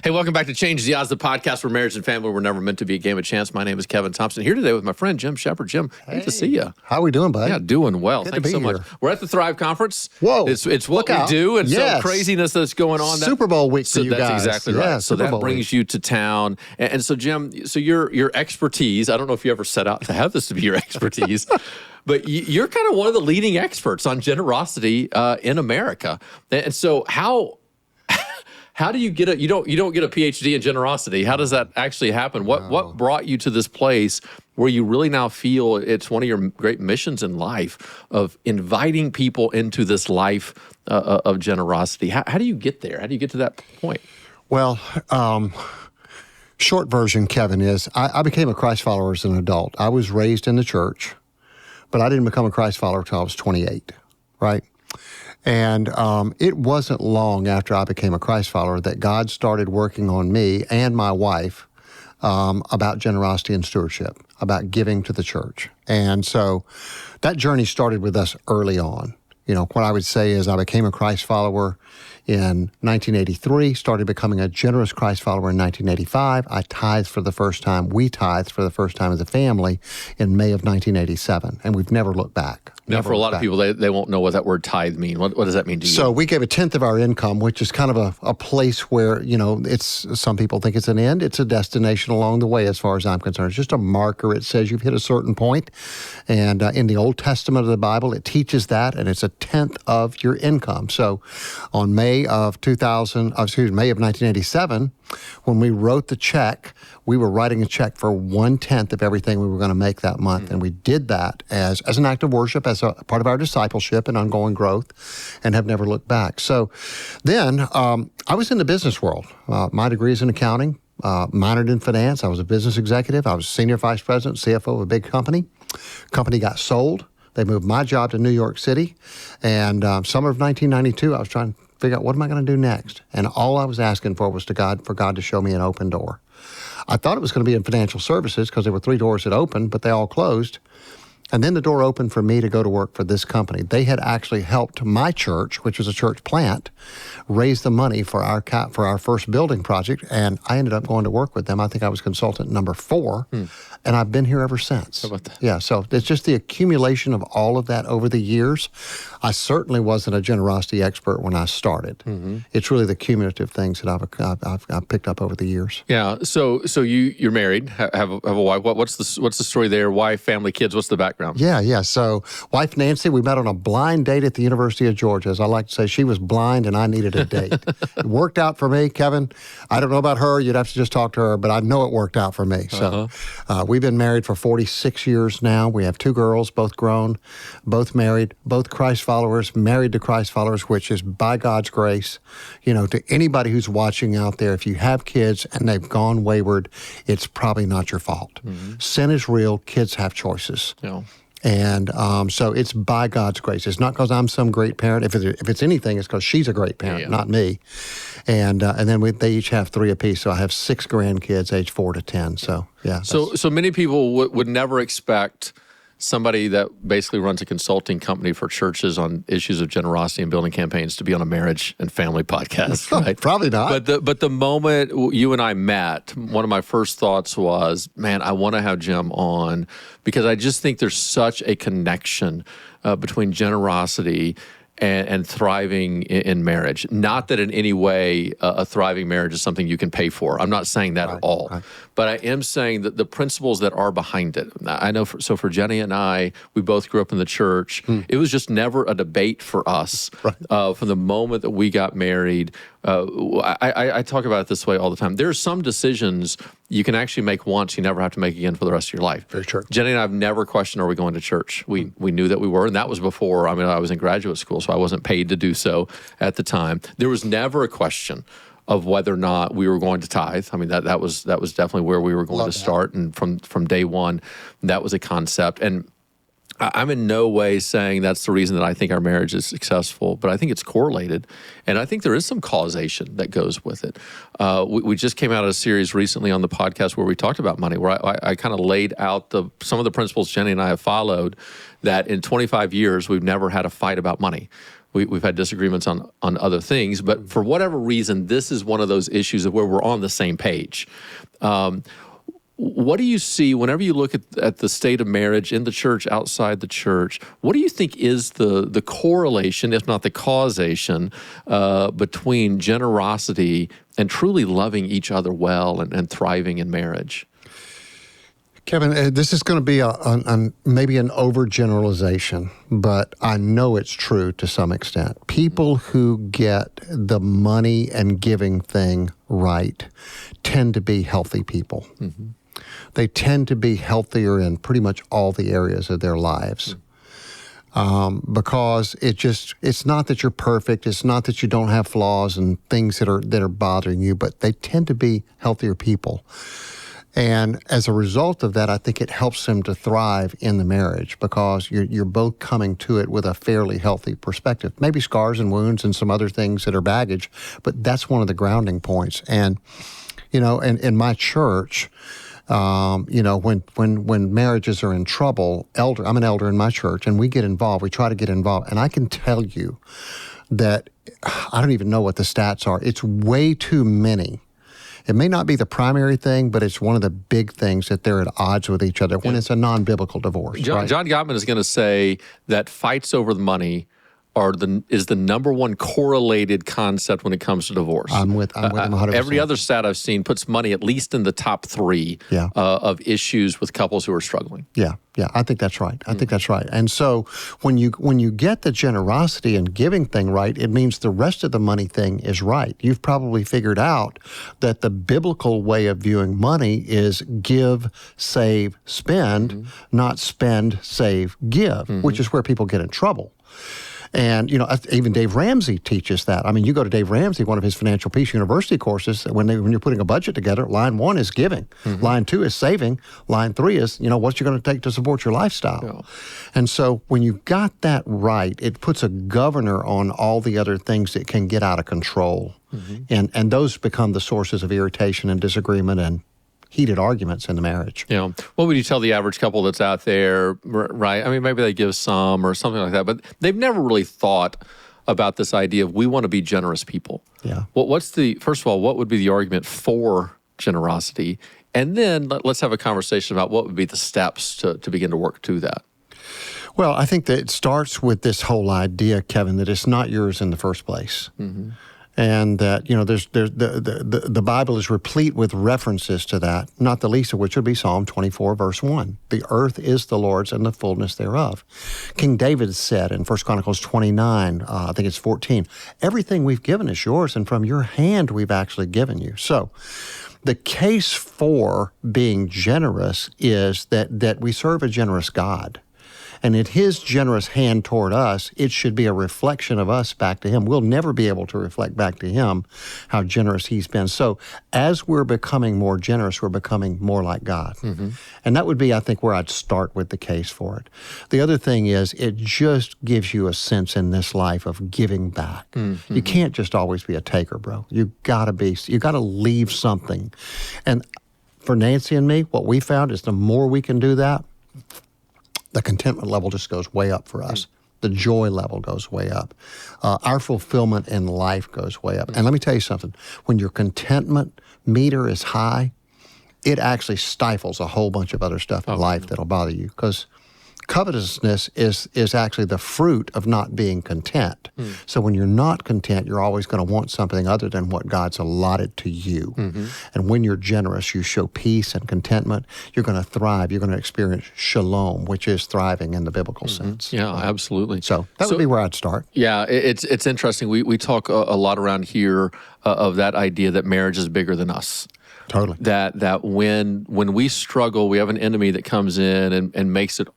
Hey, welcome back to Change the Odds, the podcast where marriage and family were never meant to be a game of chance. My name is Kevin Thompson, here today with my friend Jim Shepard. Jim, great to see you. How are we doing, bud? Yeah, doing well. Good Thanks to be so much. here. We're at the Thrive Conference. Whoa. It's what we do, and Yes. some craziness that's going on. Super Bowl week for you that's guys. exactly Yeah, right. So Super that Bowl brings week. you to town. And so, Jim, so your expertise, I don't know if you ever set out to have this to be your expertise, but you're kind of one of the leading experts on generosity in America. And so how do you get you don't get a PhD in generosity? How does that actually happen? What brought you to this place where you really now feel it's one of your great missions in life of inviting people into this life of generosity? How do you get there? How do you get to that point? Well, short version, Kevin, is I became a Christ follower as an adult. I was raised in the church, but I didn't become a Christ follower until I was 28, right? And it wasn't long after I became a Christ follower that God started working on me and my wife about generosity and stewardship, about giving to the church. And so that journey started with us early on. You know, what I would say is I became a Christ follower in 1983, started becoming a generous Christ follower in 1985. I tithed for the first time. We tithed for the first time as a family in May of 1987, and we've never looked back. Now, for a lot of people, they won't know what that word tithe means. What does that mean to you? So we gave 1/10 of our income, which is kind of a place where, you know, it's some people think it's an end. It's a destination along the way as far as I'm concerned. It's just a marker. It says you've hit a certain point. And in the Old Testament of the Bible, it teaches that, and it's 1/10 of your income. So on May of 1987, when we wrote the check, we were writing a check for 1/10 of everything we were going to make that month. Mm-hmm. And we did that as an act of worship, as a part of our discipleship and ongoing growth, and have never looked back. So then I was in the business world. My degree is in accounting, minored in finance. I was a business executive. I was senior vice president, CFO of a big company. Company got sold. They moved my job to New York City. And summer of 1992, I was trying to figure out what am I going to do next. And all I was asking for was for God to show me an open door. I thought it was going to be in financial services because there were 3 doors that opened, but they all closed. And then the door opened for me to go to work for this company. They had actually helped my church, which was a church plant, raise the money for our first building project, and I ended up going to work with them. I think I was consultant number 4, and I've been here ever since. How about that? Yeah, so it's just the accumulation of all of that over the years. I certainly wasn't a generosity expert when I started. Mm-hmm. It's really the cumulative things that I've picked up over the years. Yeah. So you're married, have a wife. What's the story there? Wife, family, kids. What's the background? Yeah. So wife Nancy, we met on a blind date at the University of Georgia. As I like to say, she was blind and I needed a date. It worked out for me, Kevin. I don't know about her. You'd have to just talk to her, but I know it worked out for me. So we've been married for 46 years now. We have 2 girls, both grown, both married, both Christ followers, married to Christ followers, which is by God's grace. You know, to anybody who's watching out there, if you have kids and they've gone wayward, it's probably not your fault. Mm-hmm. Sin is real. Kids have choices. Yeah. And so it's by God's grace. It's not because I'm some great parent. If it's anything, it's because she's a great parent, not me. And then they each have 3 apiece. So I have 6 grandkids, age 4 to 10. So yeah. So many people would never expect somebody that basically runs a consulting company for churches on issues of generosity and building campaigns to be on a marriage and family podcast, right? Probably not. But the moment you and I met, one of my first thoughts was, man, I want to have Jim on because I just think there's such a connection between generosity and thriving in marriage. Not that in any way a thriving marriage is something you can pay for. I'm not saying that at all. Right. But I am saying that the principles that are behind it. I know, for Jenny and I, we both grew up in the church. It was just never a debate for us. Right. From the moment that we got married, I talk about it this way all the time. There are some decisions you can actually make once, you never have to make again for the rest of your life. Very true. Jenny and I have never questioned, are we going to church? We knew that we were, and that was before, I was in graduate school, so I wasn't paid to do so at the time. There was never a question of whether or not we were going to tithe. That was definitely where we were going to start, and from day one, that was a concept. And I'm in no way saying that's the reason that I think our marriage is successful, but I think it's correlated, and I think there is some causation that goes with it. We just came out of a series recently on the podcast where we talked about money, where I kind of laid out some of the principles Jenny and I have followed, that in 25 years, we've never had a fight about money. We've had disagreements on other things, but for whatever reason, this is one of those issues of where we're on the same page. What do you see whenever you look at the state of marriage in the church, outside the church? What do you think is the correlation, if not the causation, between generosity and truly loving each other well and thriving in marriage? Kevin, this is going to be maybe an overgeneralization, but I know it's true to some extent. People who get the money and giving thing right tend to be healthy people. Mm-hmm. They tend to be healthier in pretty much all the areas of their lives. Because it's not that you're perfect, it's not that you don't have flaws and things that are bothering you, but they tend to be healthier people. And as a result of that, I think it helps them to thrive in the marriage because you're both coming to it with a fairly healthy perspective. Maybe scars and wounds and some other things that are baggage, but that's one of the grounding points. And, in my church, when marriages are in trouble, I'm an elder in my church, and we try to get involved. And I can tell you that I don't even know what the stats are. It's way too many. It may not be the primary thing, but it's one of the big things that they're at odds with each other when it's a non-biblical divorce. John Gottman is going to say that fights over the money is the number one correlated concept when it comes to divorce. I'm with him 100%. Every other stat I've seen puts money at least in the top three of issues with couples who are struggling. Yeah, I think that's right. I think that's right. And so when you get the generosity and giving thing right, it means the rest of the money thing is right. You've probably figured out that the biblical way of viewing money is give, save, spend, not spend, save, give, which is where people get in trouble. And, even Dave Ramsey teaches that. I mean, you go to Dave Ramsey, one of his Financial Peace University courses, when you're putting a budget together, line 1 is giving. Line 2 is saving. Line 3 is, what you're going to take to support your lifestyle. Yeah. And so when you got that right, it puts a governor on all the other things that can get out of control. And those become the sources of irritation and disagreement and heated arguments in the marriage. What would you tell the average couple that's out there, right? I mean, maybe they give some or something like that, but they've never really thought about this idea of we want to be generous people. Yeah. First of all, what would be the argument for generosity? And then let's have a conversation about what would be the steps to begin to work to that. Well, I think that it starts with this whole idea, Kevin, that it's not yours in the first place. And that, there's the Bible is replete with references to that, not the least of which would be Psalm 24, verse 1. The earth is the Lord's and the fullness thereof. King David said in 1 Chronicles 29, I think it's 14, everything we've given is yours, and from your hand we've actually given you. So the case for being generous is that we serve a generous God. And in his generous hand toward us, it should be a reflection of us back to him. We'll never be able to reflect back to him how generous he's been. So as we're becoming more generous, we're becoming more like God. And that would be, I think, where I'd start with the case for it. The other thing is it just gives you a sense in this life of giving back. You can't just always be a taker, bro. You gotta leave something. And for Nancy and me, what we found is the more we can do that, the contentment level just goes way up for us. The joy level goes way up. Our fulfillment in life goes way up. And let me tell you something. When your contentment meter is high, it actually stifles a whole bunch of other stuff in life that'll bother you. Because covetousness is actually the fruit of not being content. So when you're not content, you're always going to want something other than what God's allotted to you. And when you're generous, you show peace and contentment. You're going to thrive. You're going to experience shalom, which is thriving in the biblical sense. Yeah, absolutely. So that would be where I'd start. Yeah, it's interesting. We talk a lot around here of that idea that marriage is bigger than us. Totally. That when we struggle, we have an enemy that comes in and makes it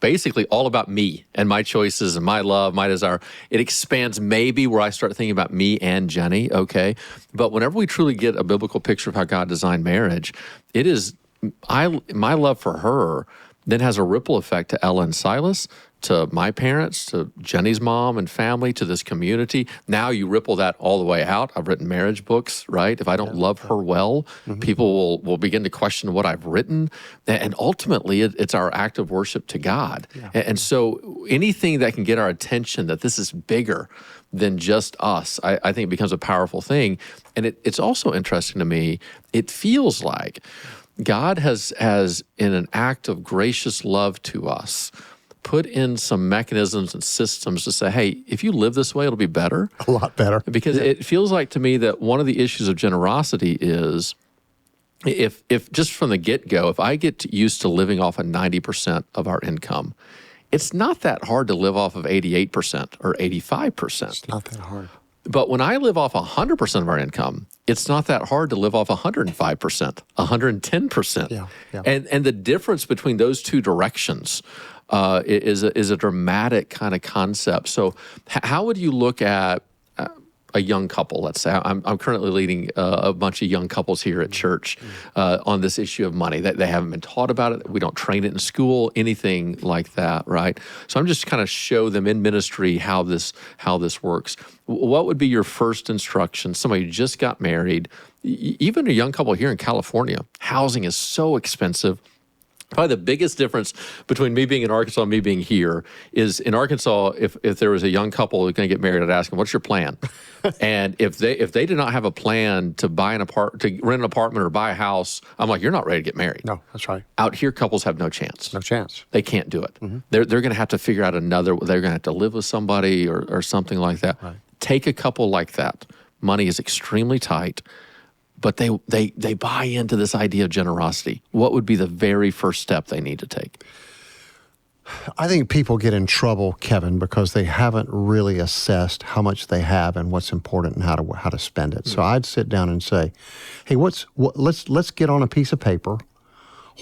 basically all about me and my choices and my love, my desire. It expands maybe where I start thinking about me and Jenny, okay? But whenever we truly get a biblical picture of how God designed marriage, it is my love for her then has a ripple effect to Ella and Silas, to my parents, to Jenny's mom and family, to this community. Now you ripple that all the way out. I've written marriage books, right? If I don't love her well, people will begin to question what I've written. And ultimately, it's our act of worship to God. Yeah. And so anything that can get our attention that this is bigger than just us, I think becomes a powerful thing. And it's also interesting to me, it feels like God has, in an act of gracious love to us, put in some mechanisms and systems to say, hey, if you live this way, it'll be better. A lot better. Because it feels like to me that one of the issues of generosity is if just from the get-go, if I get used to living off of 90% of our income, it's not that hard to live off of 88% or 85%. It's not that hard. But when I live off 100% of our income, it's not that hard to live off 105%, 110%. Yeah. And the difference between those two directions is a dramatic kind of concept. So how would you look at a young couple? Let's say I'm currently leading a bunch of young couples here at church on this issue of money. That they haven't been taught about it. We don't train it in school, anything like that, right? So I'm just kind of show them in ministry how this works. What would be your first instruction? Somebody who just got married, even a young couple here in California. Housing is so expensive. Probably the biggest difference between me being in Arkansas and me being here is in Arkansas, if there was a young couple who's going to get married, I'd ask them, what's your plan? And if they did not have a plan to rent an apartment or buy a house, I'm like, you're not ready to get married. No, that's right. Out here, couples have no chance. No chance. They can't do it. They're going to have to figure out they're going to have to live with somebody or something like that. Right. Take a couple like that. Money is extremely tight. But they buy into this idea of generosity. What would be the very first step they need to take? I think people get in trouble, Kevin, because they haven't really assessed how much they have and what's important and how to spend it. So I'd sit down and say, hey, let's get on a piece of paper.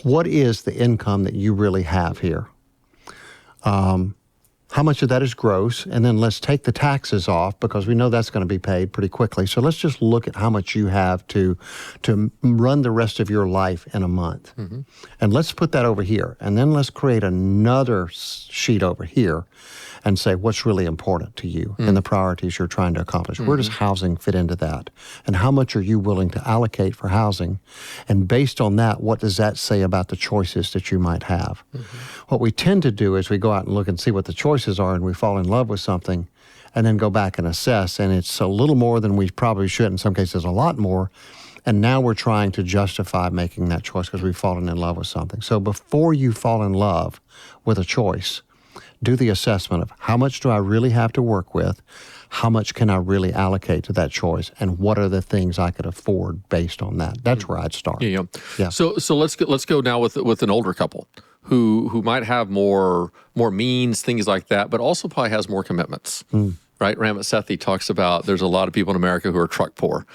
What is the income that you really have here? How much of that is gross? And then let's take the taxes off because we know that's going to be paid pretty quickly. So let's just look at how much you have to run the rest of your life in a month. And let's put that over here. And then let's create another sheet over here and say what's really important to you and the priorities you're trying to accomplish. Where does housing fit into that? And how much are you willing to allocate for housing? And based on that, what does that say about the choices that you might have? What we tend to do is we go out and look and see what the choices are, and we fall in love with something and then go back and assess, and it's a little more than we probably should, in some cases a lot more, and now we're trying to justify making that choice because we've fallen in love with something. So before you fall in love with a choice, do the assessment of how much do I really have to work with, how much can I really allocate to that choice, and what are the things I could afford based on that. That's where I'd start. Yeah. So let's go now with an older couple who might have more means, things like that, but also probably has more commitments. Right? Ramit Sethi talks about there's a lot of people in America who are truck poor,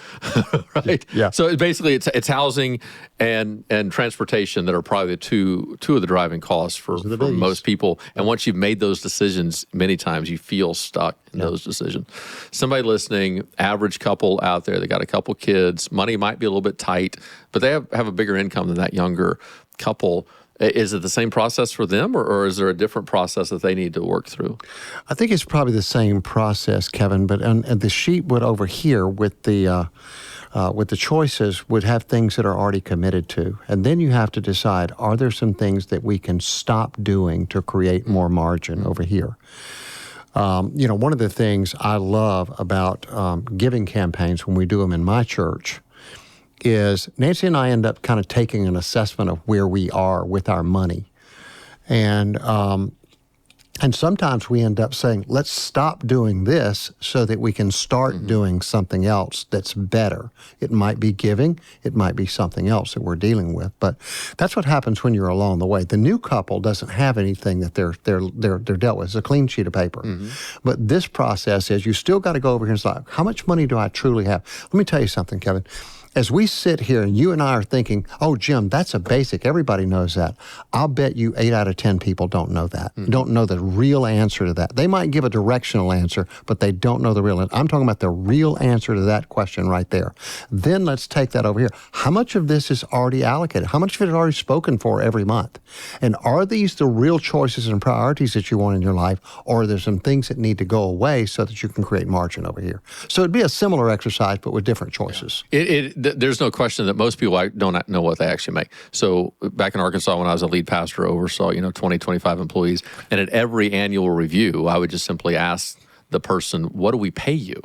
right? Yeah. So basically it's housing and transportation that are probably the two of the driving costs for most people. And once you've made those decisions, many times you feel stuck in those decisions. Somebody listening, average couple out there, they got a couple kids, money might be a little bit tight, but they have a bigger income than that younger couple. Is it the same process for them, or is there a different process that they need to work through? I think it's probably the same process, Kevin, but the sheet would over here with the choices would have things that are already committed to. And then you have to decide, are there some things that we can stop doing to create more margin over here? One of the things I love about giving campaigns when we do them in my church is Nancy and I end up kind of taking an assessment of where we are with our money. And sometimes we end up saying, let's stop doing this so that we can start doing something else that's better. It might be giving, it might be something else that we're dealing with, but that's what happens when you're along the way. The new couple doesn't have anything that they're dealt with. It's a clean sheet of paper. But this process is you still got to go over here and say, how much money do I truly have? Let me tell you something, Kevin. as we sit here and you and I are thinking, oh, Jim, that's a basic. Everybody knows that. I'll bet you 8 out of 10 people don't know that, don't know the real answer to that. They might give a directional answer, but they don't know the real answer. I'm talking about the real answer to that question right there. Then let's take that over here. How much of this is already allocated? How much of it is already spoken for every month? And are these the real choices and priorities that you want in your life, or are there some things that need to go away so that you can create margin over here? So it'd be a similar exercise, but with different choices. There's no question that most people don't know what they actually make. So back in Arkansas, when I was a lead pastor, oversaw 20, 25 employees, and at every annual review, I would just simply ask the person, "What do we pay you?"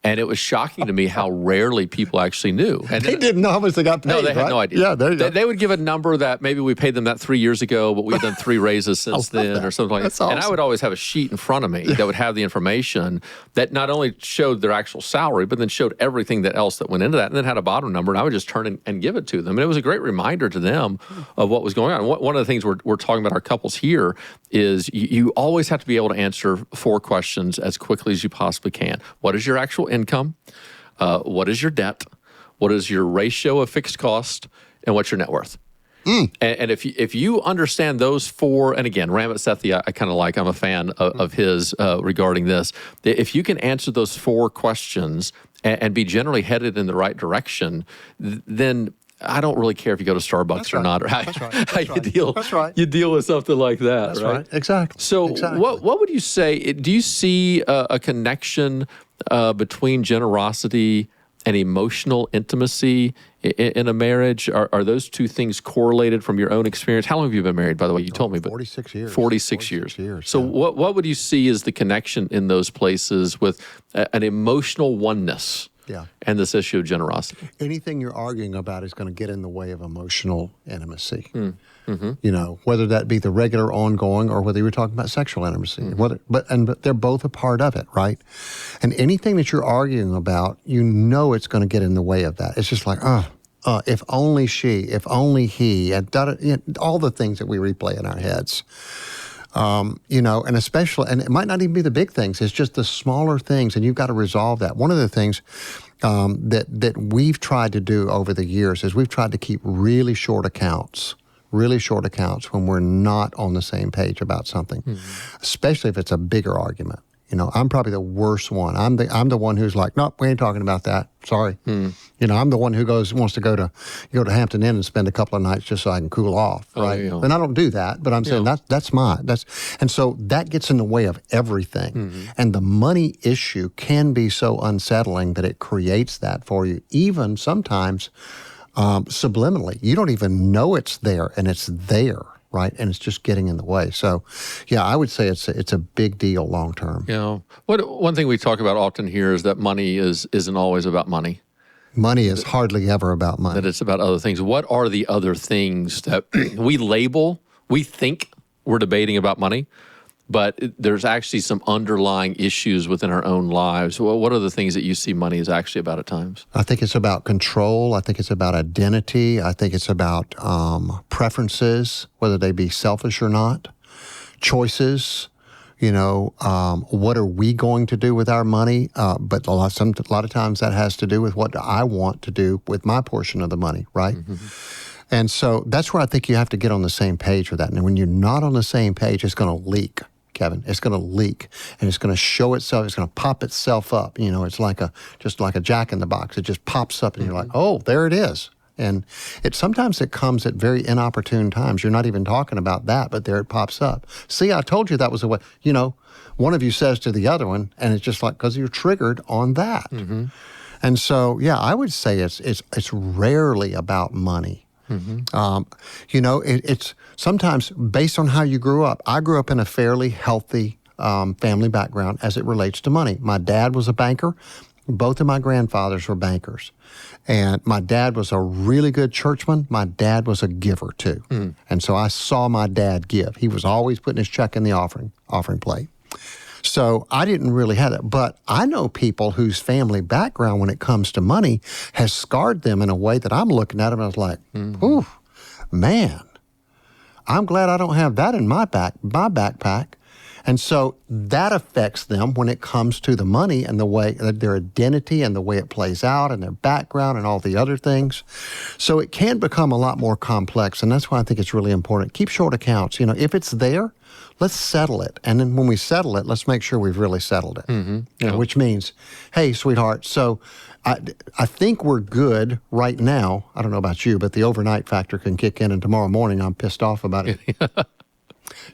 And it was shocking to me how rarely people actually knew. And they didn't know how much they got paid. No, they had no idea. Yeah, there you go. They would give a number that maybe we paid them that 3 years ago, but we've done 3 raises since then or something like that. That's awesome. And I would always have a sheet in front of me that would have the information that not only showed their actual salary, but then showed everything else that went into that, and then had a bottom number, and I would just turn and give it to them. And it was a great reminder to them of what was going on. One of the things we're talking about our couples here is you always have to be able to answer 4 questions as quickly as you possibly can. What is your actual income? What is your debt? What is your ratio of fixed cost? And what's your net worth? And if you understand those 4, and again, Ramit Sethi, I kind of like, I'm a fan of his regarding this. If you can answer those 4 questions and be generally headed in the right direction, then I don't really care if you go to Starbucks or not, or how you deal. That's right. You deal with something like that. That's right. Exactly. So what would you say? Do you see a connection between generosity and emotional intimacy in a marriage? Are those 2 things correlated from your own experience? How long have you been married, by the way? You told me, but 46 years. 46 years. So what would you see as the connection in those places with an emotional oneness? Yeah. And this issue of generosity. Anything you're arguing about is going to get in the way of emotional intimacy. Whether that be the regular ongoing or whether you were talking about sexual intimacy. But they're both a part of it, right? And anything that you're arguing about, it's going to get in the way of that. It's just like, if only she, if only he, and all the things that we replay in our heads. And especially, and it might not even be the big things, it's just the smaller things, and you've got to resolve that. One of the things that we've tried to do over the years is we've tried to keep really short accounts when we're not on the same page about something, especially if it's a bigger argument. I'm probably the worst one. I'm the one who's like, nope, we ain't talking about that. Sorry. I'm the one who wants to go to Hampton Inn and spend a couple of nights just so I can cool off, right? And I don't do that, but I'm saying and so that gets in the way of everything. And the money issue can be so unsettling that it creates that for you, even sometimes subliminally. You don't even know it's there, and it's there. Right, and it's just getting in the way. So, yeah, I would say it's a big deal long term. One thing we talk about often here is that money isn't always about money. Money is hardly ever about money. That it's about other things. What are the other things that we think we're debating about money, but there's actually some underlying issues within our own lives? What are the things that you see money is actually about at times? I think it's about control. I think it's about identity. I think it's about preferences, whether they be selfish or not, choices. What are we going to do with our money? But a lot of times that has to do with what I want to do with my portion of the money, right? And so that's where I think you have to get on the same page with that. And when you're not on the same page, it's going to leak. Kevin, it's going to leak, and it's going to show itself. It's going to pop itself up. It's just like a jack in the box. It just pops up, and you're like, oh, there it is. And sometimes it comes at very inopportune times. You're not even talking about that, but there it pops up. See, I told you that was the way. One of you says to the other one, and it's just like because you're triggered on that. And so, yeah, I would say it's rarely about money. It's sometimes based on how you grew up. I grew up in a fairly healthy family background as it relates to money. My dad was a banker. Both of my grandfathers were bankers. And my dad was a really good churchman. My dad was a giver, too. And so I saw my dad give. He was always putting his check in the offering plate. So I didn't really have it. But I know people whose family background when it comes to money has scarred them in a way that I'm looking at them and I was like, ooh, man, I'm glad I don't have that in my backpack. And so that affects them when it comes to the money and the way their identity and the way it plays out and their background and all the other things. So it can become a lot more complex. And that's why I think it's really important. Keep short accounts. If it's there, let's settle it. And then when we settle it, let's make sure we've really settled it. Yeah. Which means, hey, sweetheart, so I think we're good right now. I don't know about you, but the overnight factor can kick in, and tomorrow morning I'm pissed off about it.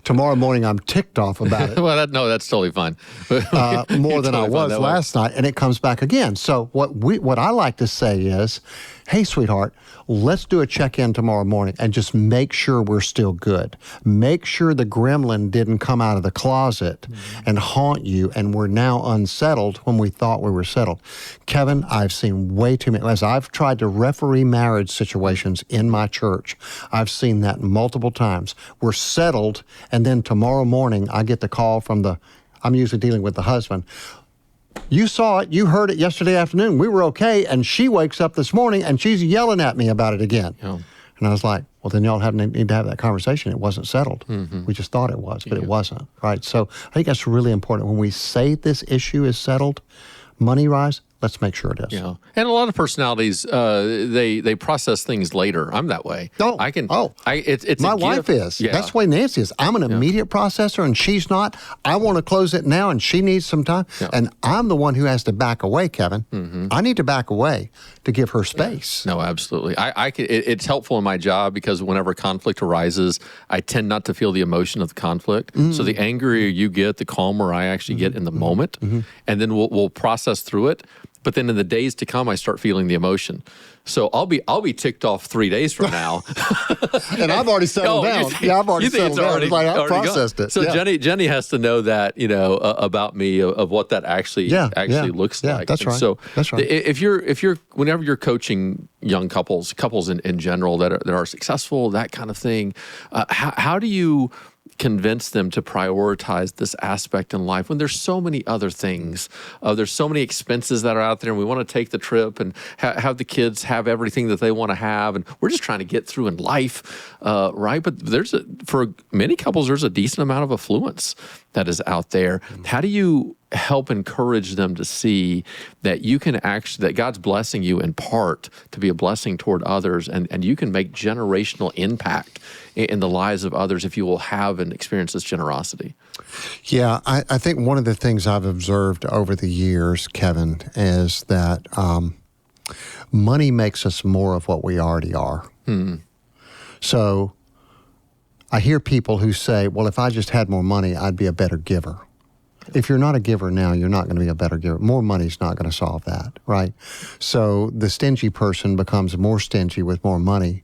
Tomorrow morning I'm ticked off about it. Well, that's totally fine. More than I was last night, and it comes back again. So what I like to say is, hey, sweetheart, let's do a check-in tomorrow morning and just make sure we're still good. Make sure the gremlin didn't come out of the closet and haunt you, and we're now unsettled when we thought we were settled. Kevin, I've seen way too many. As I've tried to referee marriage situations in my church, I've seen that multiple times. We're settled, and then tomorrow morning I get the call from I'm usually dealing with the husband. You saw it, you heard it yesterday afternoon, we were okay, and she wakes up this morning and she's yelling at me about it again. Yeah. And I was like, well, then y'all need to have that conversation. It wasn't settled. We just thought it was, but it wasn't, right? So I think that's really important. When we say this issue is settled, money-wise, let's make sure it is. Yeah, and a lot of personalities, they process things later. I'm that way. Oh, I can. It's my wife is. Yeah. That's the way Nancy is. I'm an immediate processor, and she's not. I want to close it now, and she needs some time. Yeah. And I'm the one who has to back away, Kevin. I need to back away to give her space. No, absolutely. It's helpful in my job because whenever conflict arises, I tend not to feel the emotion of the conflict. So the angrier you get, the calmer I actually get in the moment, and then we'll process through it. But then in the days to come, I start feeling the emotion. So I'll be ticked off 3 days from now. And I've already settled down. I've already settled down. It's like I processed it. So Jenny has to know that, about me of what that actually looks like. Yeah, that's right. So that's right. Whenever you're coaching young couples in general that are successful, that kind of thing, how do you convince them to prioritize this aspect in life when there's so many other things? There's so many expenses that are out there, and we want to take the trip and have the kids have everything that they want to have, and we're just trying to get through in life, right? But for many couples, there's a decent amount of affluence that is out there. How do you help encourage them to see that that God's blessing you in part to be a blessing toward others, and you can make generational impact in the lives of others if you will have and experience this generosity? Yeah, I think one of the things I've observed over the years, Kevin, is that money makes us more of what we already are. So I hear people who say, well, if I just had more money, I'd be a better giver. If you're not a giver now, you're not going to be a better giver. More money's not going to solve that, right? So the stingy person becomes more stingy with more money,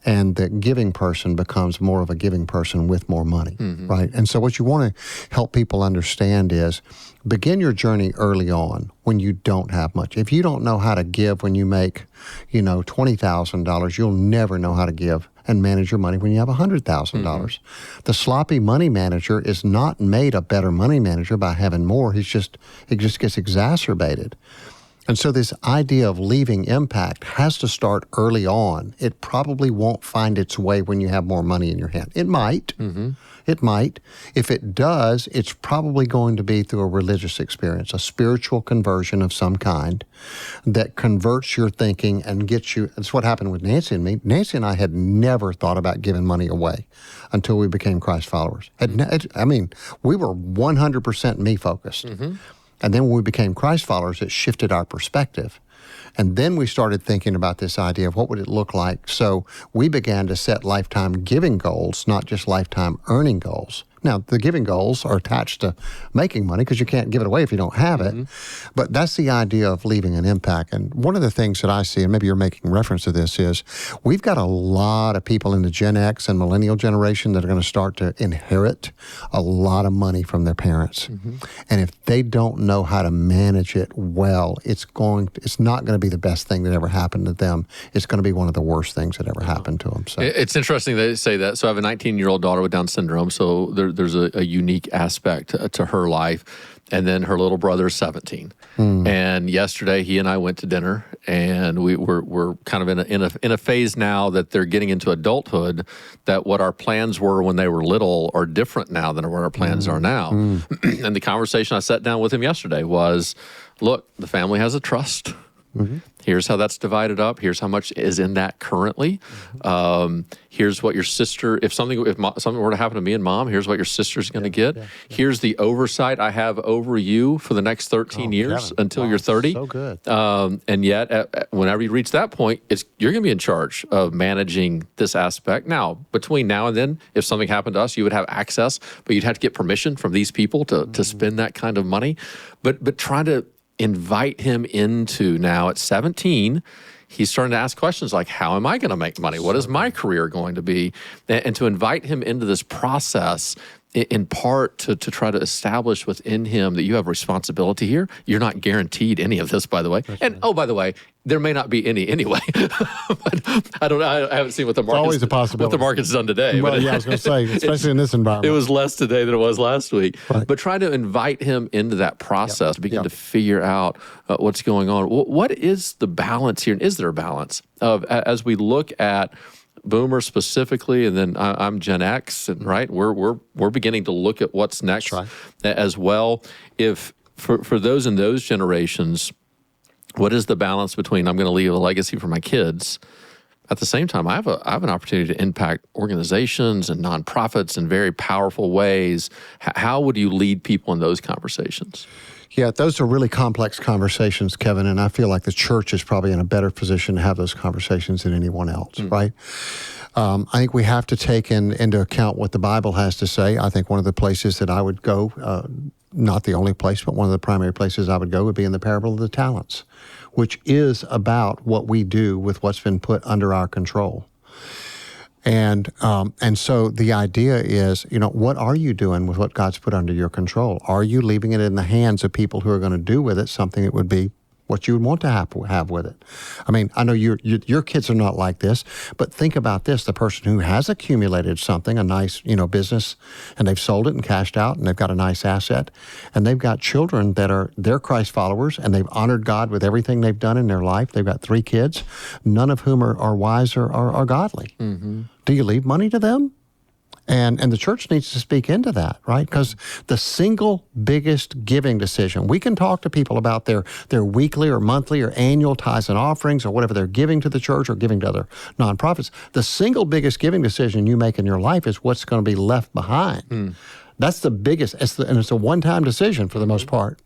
and the giving person becomes more of a giving person with more money, right? And so what you want to help people understand is begin your journey early on when you don't have much. If you don't know how to give when you make, $20,000, you'll never know how to give and manage your money when you have $100,000. The sloppy money manager is not made a better money manager by having more. It just gets exacerbated. And so this idea of leaving impact has to start early on. It probably won't find its way when you have more money in your hand. It might. It might. If it does, it's probably going to be through a religious experience, a spiritual conversion of some kind that converts your thinking and gets you. That's what happened with Nancy and me. Nancy and I had never thought about giving money away until we became Christ followers. We were 100% me focused. And then when we became Christ followers, it shifted our perspective. And then we started thinking about this idea of what would it look like. So we began to set lifetime giving goals, not just lifetime earning goals. Now, the giving goals are attached to making money because you can't give it away if you don't have it. But that's the idea of leaving an impact. And one of the things that I see, and maybe you're making reference to this, is we've got a lot of people in the Gen X and millennial generation that are going to start to inherit a lot of money from their parents. And if they don't know how to manage it well, it's not going to be the best thing that ever happened to them. It's going to be one of the worst things that ever happened to them. So it's interesting that you say that. So I have a 19-year-old daughter with Down syndrome, so there's a unique aspect to her life. and then her little brother is 17. And yesterday, he and I went to dinner, and we're kind of in a phase now that they're getting into adulthood. That what our plans were when they were little are different now than what our plans are now. And the conversation I sat down with him yesterday was, look, the family has a trust. Here's how that's divided up. Here's how much is in that currently. Here's what your sister, if something were to happen to me and Mom, here's what your sister's going to get. Here's the oversight I have over you for the next 13 years Kevin. until you're 30. So good. And yet, whenever you reach that point, you're going to be in charge of managing this aspect. Now, between now and then, if something happened to us, you would have access, but you'd have to get permission from these people to spend that kind of money. But trying to invite him into, now at 17, he's starting to ask questions like, how am I going to make money? What is my career going to be? And to invite him into this process, in part to try to establish within him that you have responsibility here. You're not guaranteed any of this, by the way. Oh, by the way, there may not be any anyway. But I don't know. I haven't seen what the market's, always a possibility. What the market's done today. Well, I was going to say, especially in this environment. It was less today than it was last week. Right. But try to invite him into that process, begin to figure out what's going on. What is the balance here? And is there a balance of, as we look at Boomer specifically, and then I'm Gen X, and right, we're beginning to look at what's next as well. If for those in those generations, what is the balance between I'm going to leave a legacy for my kids? At the same time, I have an opportunity to impact organizations and nonprofits in very powerful ways. How would you lead people in those conversations? Yeah, those are really complex conversations, Kevin, and I feel like the church is probably in a better position to have those conversations than anyone else, right? I think we have to take into account what the Bible has to say. I think one of the places that I would go, not the only place, but one of the primary places I would go would be in the parable of the talents, which is about what we do with what's been put under our control. And so the idea is, what are you doing with what God's put under your control? Are you leaving it in the hands of people who are going to do with it something that would be what you would want to have with it? I mean, I know your kids are not like this, but think about this. The person who has accumulated something, a nice, business, and they've sold it and cashed out, and they've got a nice asset, and they've got children they're Christ followers, and they've honored God with everything they've done in their life. They've got 3 kids, none of whom are wise or are godly. Do you leave money to them? And the church needs to speak into that, right? Because the single biggest giving decision, we can talk to people about their weekly or monthly or annual tithes and offerings or whatever they're giving to the church or giving to other nonprofits. The single biggest giving decision you make in your life is what's going to be left behind. That's the biggest, and it's a one-time decision for the most part.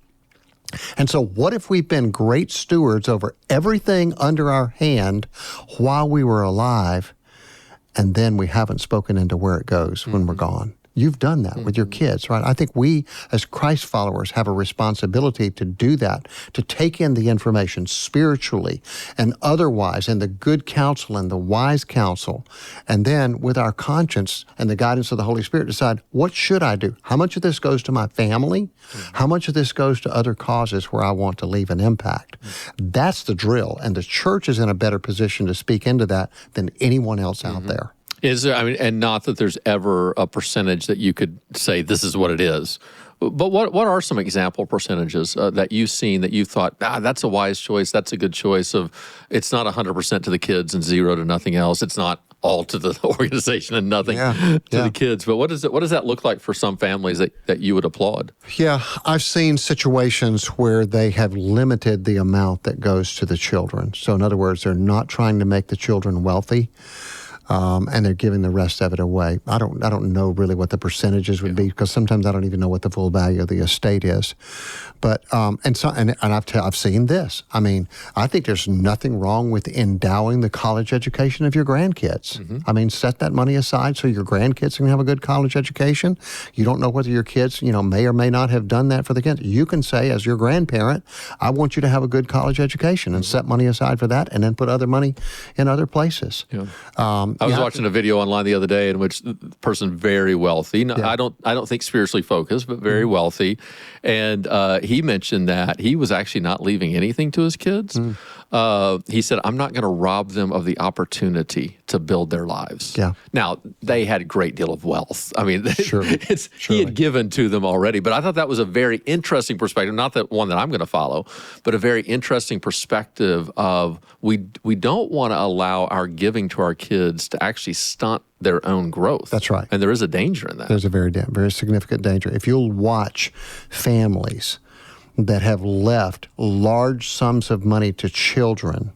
And so what if we've been great stewards over everything under our hand while we were alive, and then we haven't spoken into where it goes when we're gone? You've done that with your kids, right? I think we, as Christ followers, have a responsibility to do that, to take in the information spiritually and otherwise, and the good counsel and the wise counsel, and then with our conscience and the guidance of the Holy Spirit, decide, what should I do? How much of this goes to my family? How much of this goes to other causes where I want to leave an impact? That's the drill, and the church is in a better position to speak into that than anyone else out there. Is there, and not that there's ever a percentage that you could say this is what it is, but what are some example percentages that you've seen that you thought, that's a wise choice, that's a good choice of, it's not 100% to the kids and 0 to nothing else, it's not all to the organization and nothing to the kids, but what does that look like for some families that you would applaud? Yeah, I've seen situations where they have limited the amount that goes to the children. So in other words, they're not trying to make the children wealthy. And they're giving the rest of it away. I don't know really what the percentages would be, because sometimes I don't even know what the full value of the estate is. But and I've seen this. I mean, I think there's nothing wrong with endowing the college education of your grandkids. I mean, set that money aside so your grandkids can have a good college education. You don't know whether your kids, may or may not have done that for the kids. You can say, as your grandparent, I want you to have a good college education, and set money aside for that, and then put other money in other places. I was watching a video online the other day in which the person very wealthy, I don't think spiritually focused, but very wealthy, and he mentioned that he was actually not leaving anything to his kids. He said, I'm not going to rob them of the opportunity to build their lives. Yeah. Now, they had a great deal of wealth. I mean, Surely. he had given to them already. But I thought that was a very interesting perspective, not that one that I'm going to follow, but a very interesting perspective of we don't want to allow our giving to our kids to actually stunt their own growth. That's right. And there is a danger in that. There's a very significant danger. If you'll watch families that have left large sums of money to children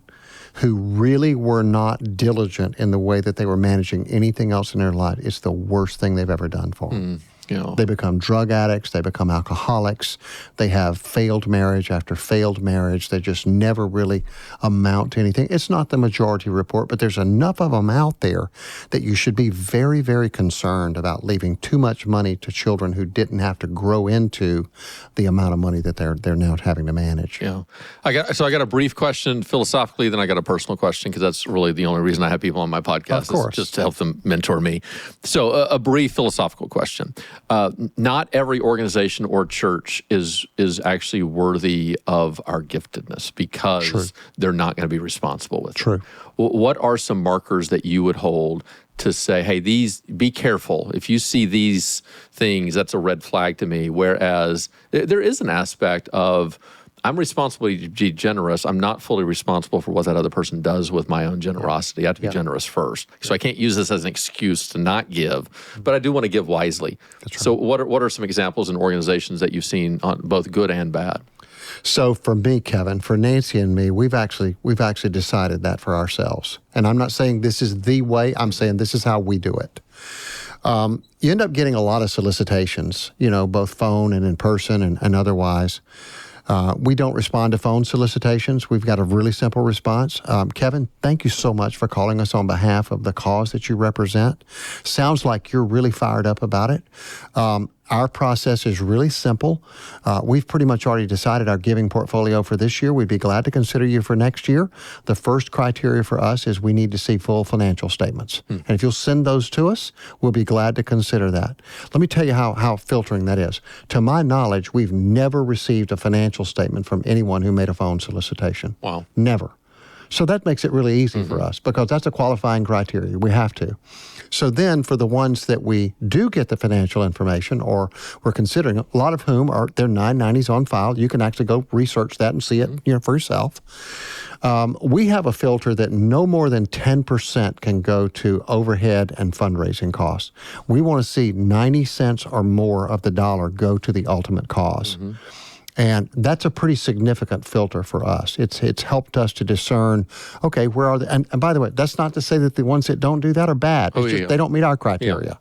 who really were not diligent in the way that they were managing anything else in their life, it's the worst thing they've ever done for them. Yeah. They become drug addicts. They become alcoholics. They have failed marriage after failed marriage. They just never really amount to anything. It's not the majority report, but there's enough of them out there that you should be very, very concerned about leaving too much money to children who didn't have to grow into the amount of money that they're now having to manage. Yeah. I got a brief question philosophically, then I got a personal question, because that's really the only reason I have people on my podcast. Of course. Is just to help them mentor me. So a brief philosophical question. Not every organization or church is actually worthy of our giftedness because they're not going to be responsible with it. What are some markers that you would hold to say, hey, be careful. If you see these things, that's a red flag to me. Whereas there is an aspect of, I'm responsible to be generous. I'm not fully responsible for what that other person does with my own generosity. I have to be generous first. So I can't use this as an excuse to not give, but I do want to give wisely. So what are some examples in organizations that you've seen on both good and bad? So for me, Kevin, for Nancy and me, we've actually decided that for ourselves. And I'm not saying this is the way. I'm saying this is how we do it. You end up getting a lot of solicitations, both phone and in person and otherwise. We don't respond to phone solicitations. We've got a really simple response. Kevin, thank you so much for calling us on behalf of the cause that you represent. Sounds like you're really fired up about it. Our process is really simple. We've pretty much already decided our giving portfolio for this year. We'd be glad to consider you for next year. The first criteria for us is we need to see full financial statements. And if you'll send those to us, we'll be glad to consider that. Let me tell you how filtering that is. To my knowledge, we've never received a financial statement from anyone who made a phone solicitation. Wow. Never. So that makes it really easy for us because that's a qualifying criteria. We have to. So then for the ones that we do get the financial information or we're considering, a lot of whom are, they're 990s on file. You can actually go research that and see it for yourself. We have a filter that no more than 10% can go to overhead and fundraising costs. We want to see 90 cents or more of the dollar go to the ultimate cause. And that's a pretty significant filter for us. It's helped us to discern, okay, where are the, and by the way, that's not to say that the ones that don't do that are bad. It's just they don't meet our criteria.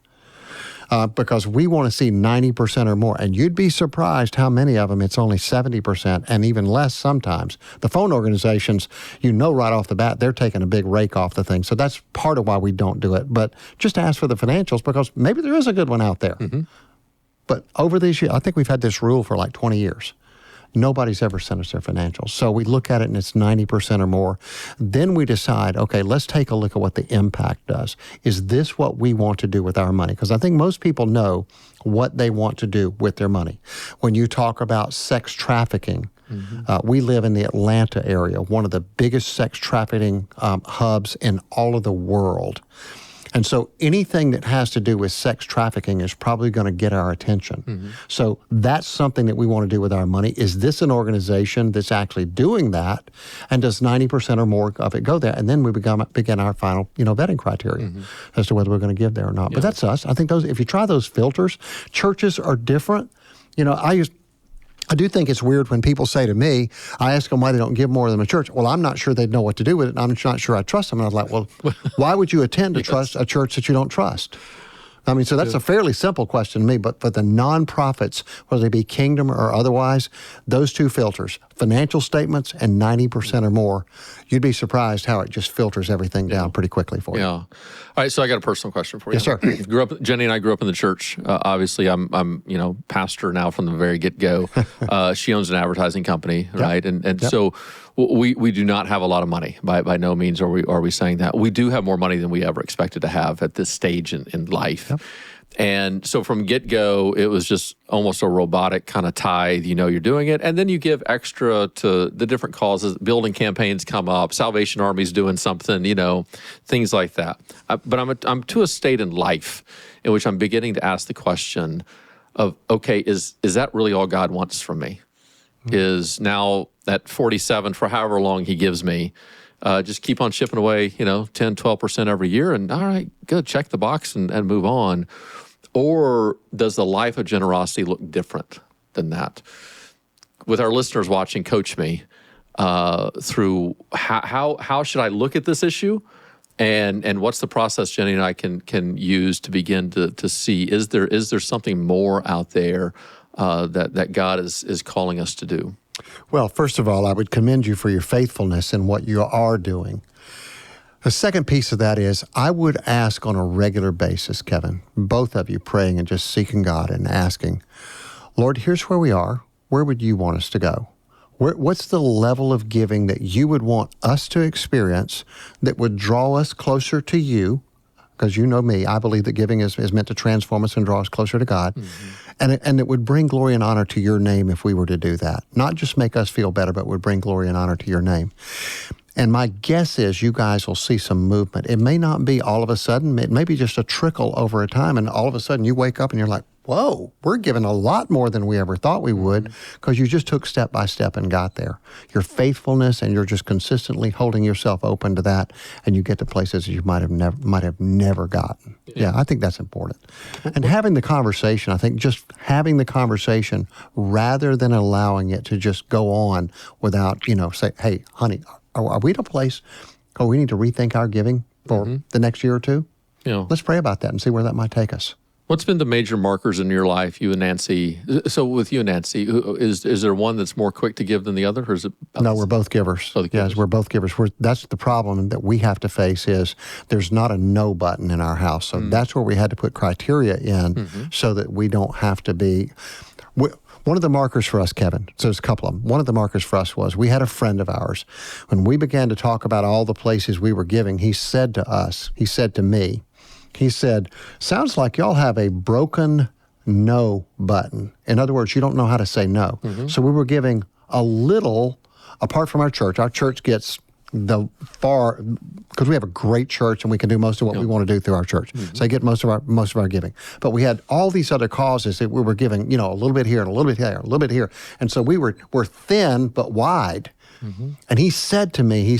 Because we want to see 90% or more. And you'd be surprised how many of them it's only 70% and even less sometimes. The phone organizations, right off the bat, they're taking a big rake off the thing. So that's part of why we don't do it. But just ask for the financials because maybe there is a good one out there. But over these years, I think we've had this rule for like 20 years. Nobody's ever sent us their financials. So we look at it and it's 90% or more. Then we decide, okay, let's take a look at what the impact does. Is this what we want to do with our money? Because I think most people know what they want to do with their money. When you talk about sex trafficking, we live in the Atlanta area, one of the biggest sex trafficking hubs in all of the world. And so anything that has to do with sex trafficking is probably going to get our attention. So that's something that we want to do with our money. Is this an organization that's actually doing that? And does 90% or more of it go there? And then we begin our final, vetting criteria as to whether we're going to give there or not. But that's us. I think if you try those filters, churches are different. I do think it's weird when people say to me, I ask them why they don't give more than a church. Well, I'm not sure they'd know what to do with it, and I'm not sure I trust them. And I was like, well, why would you attend to trust a church that you don't trust? I mean, so that's a fairly simple question to me, but for the nonprofits, whether they be kingdom or otherwise, those two filters, financial statements and 90% or more, you'd be surprised how it just filters everything down pretty quickly for you. Yeah. All right, so I got a personal question for you. Yes, sir. Jenny and I grew up in the church. Obviously, I'm pastor now from the very get-go. She owns an advertising company, right? And so we do not have a lot of money. By no means are we saying that. We do have more money than we ever expected to have at this stage in life. And so from get-go, it was just almost a robotic kind of tithe. You're doing it. And then you give extra to the different causes. Building campaigns come up. Salvation Army's doing something, things like that. But I'm to a state in life in which I'm beginning to ask the question of, okay, is that really all God wants from me? Is now at 47, for however long he gives me, just keep on chipping away, 10, 12% every year, and all right, good, check the box and move on. Or does the life of generosity look different than that? With our listeners watching, coach me through how should I look at this issue, and what's the process Jenny and I can use to begin to see, is there something more out there that God is calling us to do? Well, first of all, I would commend you for your faithfulness in what you are doing. The second piece of that is I would ask on a regular basis, Kevin, both of you praying and just seeking God and asking, Lord, here's where we are. Where would you want us to go? What's the level of giving that you would want us to experience that would draw us closer to you? Because you know me, I believe that giving is meant to transform us and draw us closer to God. Mm-hmm. And it would bring glory and honor to your name if we were to do that. Not just make us feel better, but would bring glory and honor to your name. And my guess is you guys will see some movement. It may not be all of a sudden. It may be just a trickle over a time, and all of a sudden you wake up and you're like, whoa, we're giving a lot more than we ever thought we would, because you just took step by step and got there. Your faithfulness, and you're just consistently holding yourself open to that, and you get to places you might have never gotten. Yeah, I think that's important. And having the conversation, I think just having the conversation rather than allowing it to just go on without, say, hey, honey, are we at a place where we need to rethink our giving for the next year or two? Let's pray about that and see where that might take us. What's been the major markers in your life, you and Nancy? So with you and Nancy, is there one that's more quick to give than the other, or is it? No, we're both givers. Yes, we're both givers. That's the problem that we have to face, is there's not a no button in our house. So that's where we had to put criteria in so that we don't have to be. One of the markers for us, Kevin, so there's a couple of them. One of the markers for us was we had a friend of ours. When we began to talk about all the places we were giving, he said to me, sounds like y'all have a broken no button. In other words, you don't know how to say no. So we were giving a little, apart from our church. Our church gets because we have a great church and we can do most of what we want to do through our church. So I get most of our giving. But we had all these other causes that we were giving, a little bit here and a little bit here, a little bit here. And so we're thin but wide. And he said to me,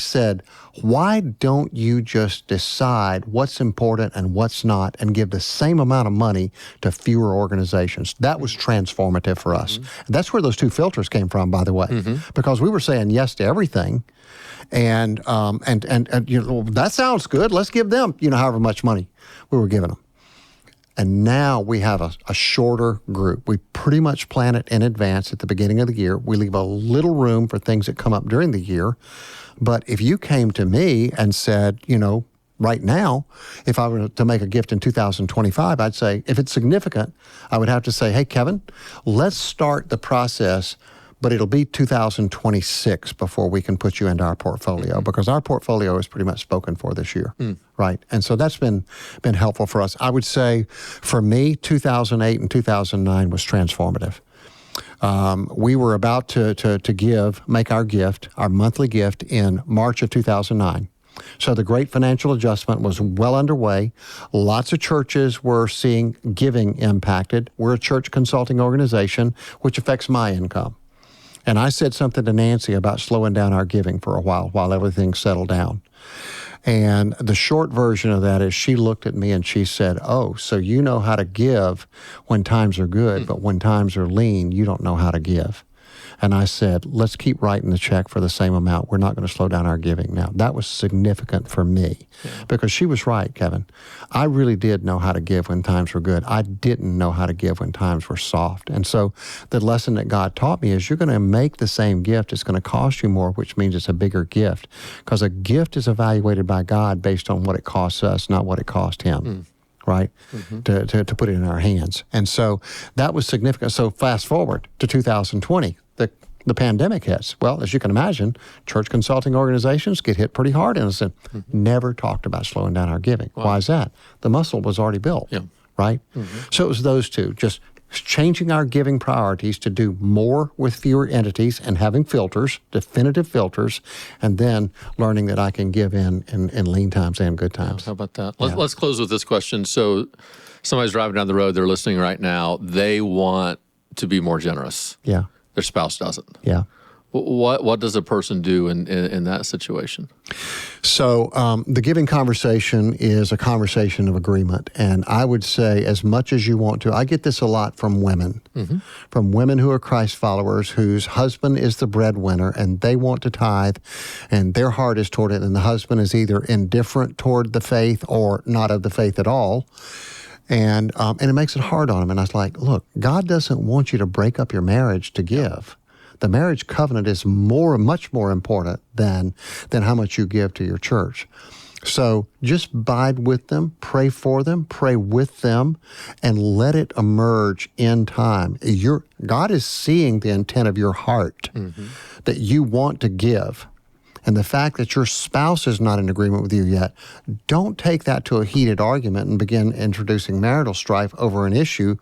why don't you just decide what's important and what's not and give the same amount of money to fewer organizations? That was transformative for us. And that's where those two filters came from, by the way, because we were saying yes to everything. And that sounds good. Let's give them, however much money we were giving them. And now we have a shorter group. We pretty much plan it in advance at the beginning of the year. We leave a little room for things that come up during the year. But if you came to me and said, right now, if I were to make a gift in 2025, I'd say, if it's significant, I would have to say, hey, Kevin, let's start the process, but it'll be 2026 before we can put you into our portfolio, because our portfolio is pretty much spoken for this year, right? And so that's been helpful for us. I would say, for me, 2008 and 2009 was transformative. We were about to make our monthly gift in March of 2009. So the great financial adjustment was well underway. Lots of churches were seeing giving impacted. We're a church consulting organization, which affects my income. And I said something to Nancy about slowing down our giving for a while everything settled down. And the short version of that is she looked at me and she said, oh, so you know how to give when times are good, but when times are lean, you don't know how to give. And I said, let's keep writing the check for the same amount. We're not going to slow down our giving now. That was significant for me because she was right, Kevin. I really did know how to give when times were good. I didn't know how to give when times were soft. And so the lesson that God taught me is you're going to make the same gift. It's going to cost you more, which means it's a bigger gift, because a gift is evaluated by God based on what it costs us, not what it cost him. Right? To put it in our hands. And so that was significant. So fast forward to 2020, the pandemic hits. Well, as you can imagine, church consulting organizations get hit pretty hard. And I said, never talked about slowing down our giving. Wow. Why is that? The muscle was already built. right? So it was those two, just changing our giving priorities to do more with fewer entities and having filters, definitive filters, and then learning that I can give in lean times and good times. How about that? Let's close with this question. So somebody's driving down the road, they're listening right now, they want to be more generous. Yeah. Their spouse doesn't. Yeah. What does a person do in that situation? So the giving conversation is a conversation of agreement. And I would say as much as you want to, I get this a lot from women, from women who are Christ followers whose husband is the breadwinner and they want to tithe and their heart is toward it. And the husband is either indifferent toward the faith or not of the faith at all. And it makes it hard on them. And I was like, look, God doesn't want you to break up your marriage to give. The marriage covenant is much more important than how much you give to your church. So just bide with them, pray for them, pray with them, and let it emerge in time. God is seeing the intent of your heart that you want to give. And the fact that your spouse is not in agreement with you yet, don't take that to a heated argument and begin introducing marital strife over an issue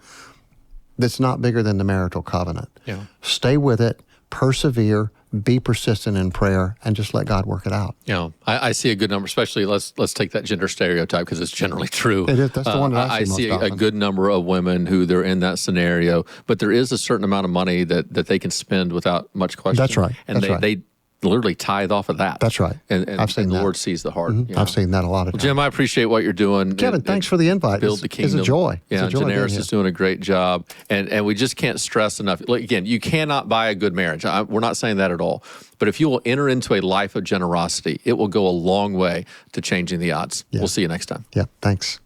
that's not bigger than the marital covenant. Yeah. Stay with it, persevere, be persistent in prayer, and just let God work it out. Yeah, I see a good number, especially let's take that gender stereotype because it's generally true. It is. That's the one that I see most a often. good number of women who they're in that scenario, but there is a certain amount of money that they can spend without much question. That's right. And That's right. they literally tithe off of that. That's right. And I've seen the that. Lord sees the heart. I've seen that a lot of times. Jim, I appreciate what you're doing. Kevin, thanks for the invite. Build the kingdom. It's a joy. Yeah, It's a joy being Janaris here. is doing a great job. And we just can't stress enough. Look, again, you cannot buy a good marriage. We're not saying that at all. But if you will enter into a life of generosity, it will go a long way to changing the odds. Yeah. We'll see you next time. Yeah, thanks.